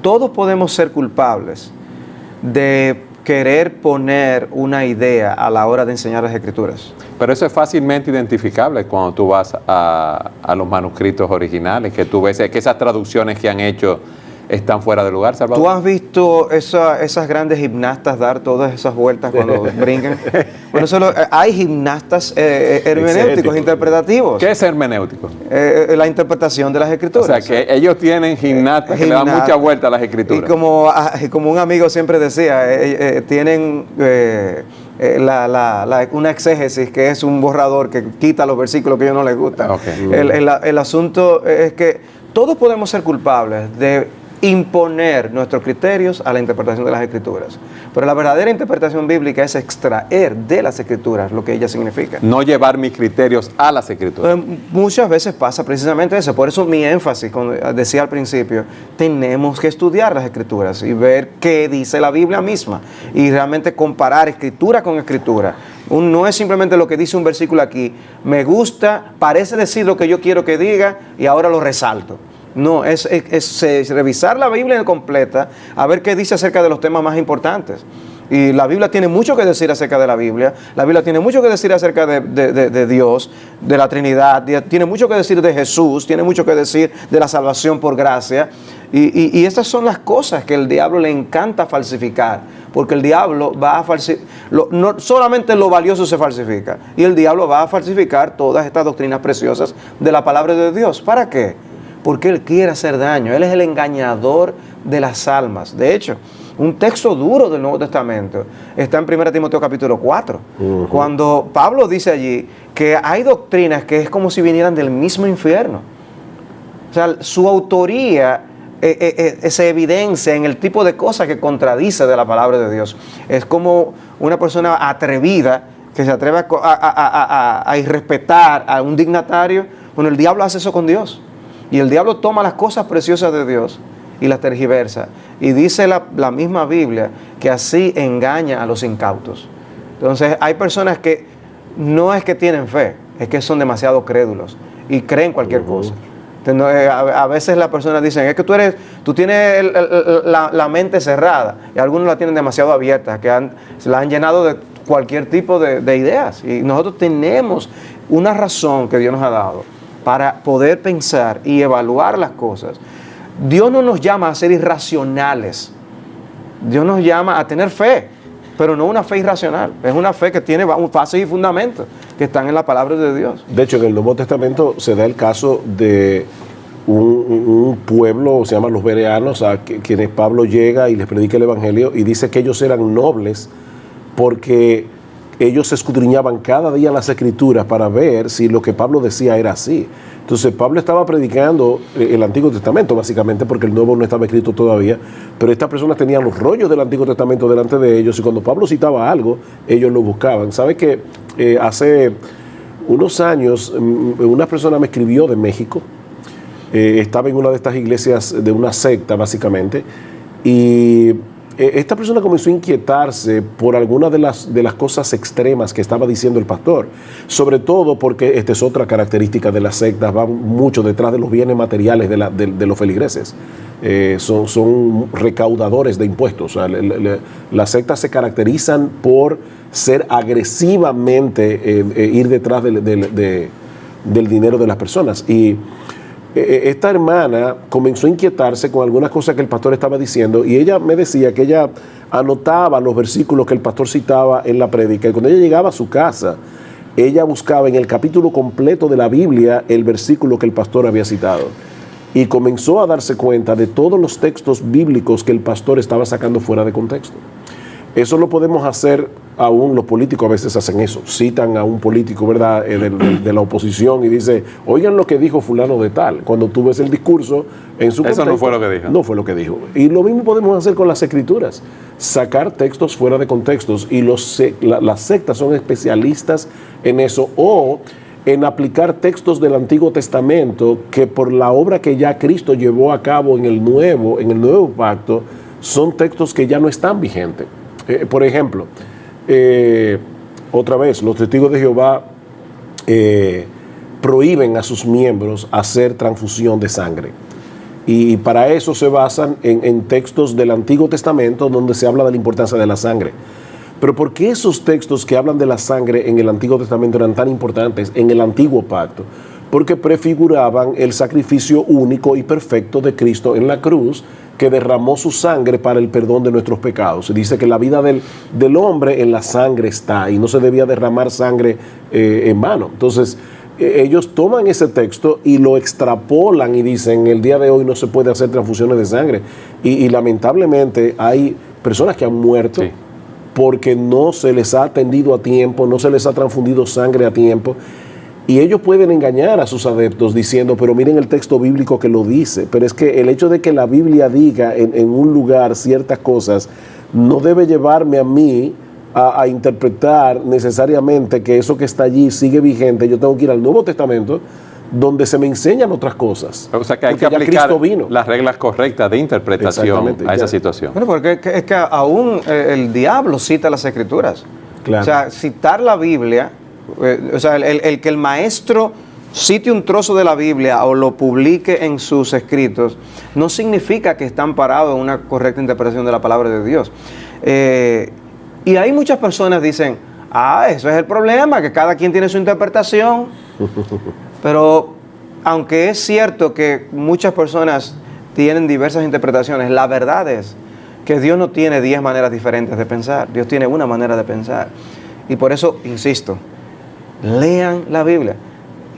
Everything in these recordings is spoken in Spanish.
todos podemos ser culpables de querer poner una idea a la hora de enseñar las Escrituras. Pero eso es fácilmente identificable cuando tú vas a los manuscritos originales, que tú ves que esas traducciones que han hecho están fuera de lugar, Salvador. ¿Tú has visto esas grandes gimnastas dar todas esas vueltas cuando brincan? Bueno, hay gimnastas hermenéuticos, interpretativos. ¿Qué es hermenéutico? La interpretación de las Escrituras. O sea, que ellos tienen gimnastas que le dan mucha vuelta a las Escrituras. Y como un amigo siempre decía, tienen una exégesis que es un borrador que quita los versículos que a ellos no les gustan. Okay. El asunto es que todos podemos ser culpables de imponer nuestros criterios a la interpretación de las Escrituras. Pero la verdadera interpretación bíblica es extraer de las Escrituras lo que ellas significan. No llevar mis criterios a las Escrituras. Muchas veces pasa precisamente eso. Por eso mi énfasis, como decía al principio, tenemos que estudiar las Escrituras y ver qué dice la Biblia misma y realmente comparar Escritura con Escritura. No es simplemente lo que dice un versículo aquí, me gusta, parece decir lo que yo quiero que diga y ahora lo resalto. No, es revisar la Biblia completa, a ver qué dice acerca de los temas más importantes. Y la Biblia tiene mucho que decir acerca de la Biblia, la Biblia tiene mucho que decir acerca de Dios, de la Trinidad, tiene mucho que decir de Jesús, tiene mucho que decir de la salvación por gracia. Y estas son las cosas que el diablo le encanta falsificar, porque el diablo va a falsificar, no solamente lo valioso se falsifica, y el diablo va a falsificar todas estas doctrinas preciosas de la palabra de Dios. ¿Para qué? Porque él quiere hacer daño. Él es el engañador de las almas. De hecho, un texto duro del Nuevo Testamento está en 1 Timoteo capítulo 4, cuando Pablo dice allí que hay doctrinas que es como si vinieran del mismo infierno. O sea, su autoría se evidencia en el tipo de cosas que contradice de la palabra de Dios. Es como una persona atrevida que se atreve a irrespetar a un dignatario. Bueno, el diablo hace eso con Dios. Y el diablo toma las cosas preciosas de Dios y las tergiversa. Y dice la misma Biblia que así engaña a los incautos. Entonces hay personas que no es que tienen fe, es que son demasiado crédulos y creen cualquier cosa. Entonces, a veces las personas dicen, es que tú tienes la mente cerrada, y algunos la tienen demasiado abierta, se la han llenado de cualquier tipo de ideas. Y nosotros tenemos una razón que Dios nos ha dado para poder pensar y evaluar las cosas. Dios no nos llama a ser irracionales. Dios nos llama a tener fe, pero no una fe irracional. Es una fe que tiene bases y fundamentos que están en la palabra de Dios. De hecho, en el Nuevo Testamento se da el caso de un pueblo, se llaman los bereanos, a quienes Pablo llega y les predica el Evangelio y dice que ellos eran nobles porque ellos escudriñaban cada día las Escrituras para ver si lo que Pablo decía era así. Entonces Pablo estaba predicando el Antiguo Testamento básicamente porque el Nuevo no estaba escrito todavía, pero estas personas tenían los rollos del Antiguo Testamento delante de ellos y cuando Pablo citaba algo, ellos lo buscaban. ¿Sabe que hace unos años una persona me escribió de México? Estaba en una de estas iglesias de una secta básicamente y esta persona comenzó a inquietarse por algunas de las cosas extremas que estaba diciendo el pastor, sobre todo porque esta es otra característica de las sectas, van mucho detrás de los bienes materiales de los feligreses. Son recaudadores de impuestos. O sea, las sectas se caracterizan por ser agresivamente ir detrás del dinero de las personas. Y esta hermana comenzó a inquietarse con algunas cosas que el pastor estaba diciendo y ella me decía que ella anotaba los versículos que el pastor citaba en la prédica y cuando ella llegaba a su casa, ella buscaba en el capítulo completo de la Biblia el versículo que el pastor había citado y comenzó a darse cuenta de todos los textos bíblicos que el pastor estaba sacando fuera de contexto. Eso lo podemos hacer, aún los políticos a veces hacen eso, citan a un político, ¿verdad?, de la oposición y dice, oigan lo que dijo fulano de tal. Cuando tú ves el discurso en su contexto, eso no fue lo que dijo. No fue lo que dijo. Y lo mismo podemos hacer con las Escrituras, sacar textos fuera de contextos y las sectas son especialistas en eso o en aplicar textos del Antiguo Testamento que por la obra que ya Cristo llevó a cabo en el nuevo pacto, son textos que ya no están vigentes. Por ejemplo, otra vez, los testigos de Jehová prohíben a sus miembros hacer transfusión de sangre. Y para eso se basan en textos del Antiguo Testamento donde se habla de la importancia de la sangre. Pero ¿por qué esos textos que hablan de la sangre en el Antiguo Testamento eran tan importantes en el Antiguo Pacto? Porque prefiguraban el sacrificio único y perfecto de Cristo en la cruz, que derramó su sangre para el perdón de nuestros pecados. Se dice que la vida del hombre en la sangre está, y no se debía derramar sangre en vano. Entonces, ellos toman ese texto y lo extrapolan y dicen, el día de hoy no se puede hacer transfusiones de sangre. Y lamentablemente hay personas que han muerto, sí, porque no se les ha atendido a tiempo, no se les ha transfundido sangre a tiempo. Y ellos pueden engañar a sus adeptos diciendo, pero miren el texto bíblico que lo dice. Pero es que el hecho de que la Biblia diga en un lugar ciertas cosas no debe llevarme a mí a interpretar necesariamente que eso que está allí sigue vigente. Yo tengo que ir al Nuevo Testamento, donde se me enseñan otras cosas. O sea que hay que aplicar las reglas correctas de interpretación a esa situación. Bueno, porque es que aún el diablo cita las Escrituras. Claro. O sea, citar la Biblia, o sea, el que el maestro cite un trozo de la Biblia o lo publique en sus escritos, no significa que está amparado en una correcta interpretación de la palabra de Dios. Y hay muchas personas que dicen, eso es el problema, que cada quien tiene su interpretación. Pero aunque es cierto que muchas personas tienen diversas interpretaciones, la verdad es que Dios no tiene 10 maneras diferentes de pensar. Dios tiene una manera de pensar. Y por eso, insisto, lean la Biblia,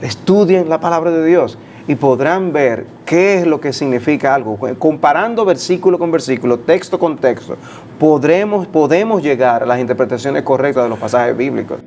estudien la palabra de Dios y podrán ver qué es lo que significa algo. Comparando versículo con versículo, texto con texto, podemos llegar a las interpretaciones correctas de los pasajes bíblicos.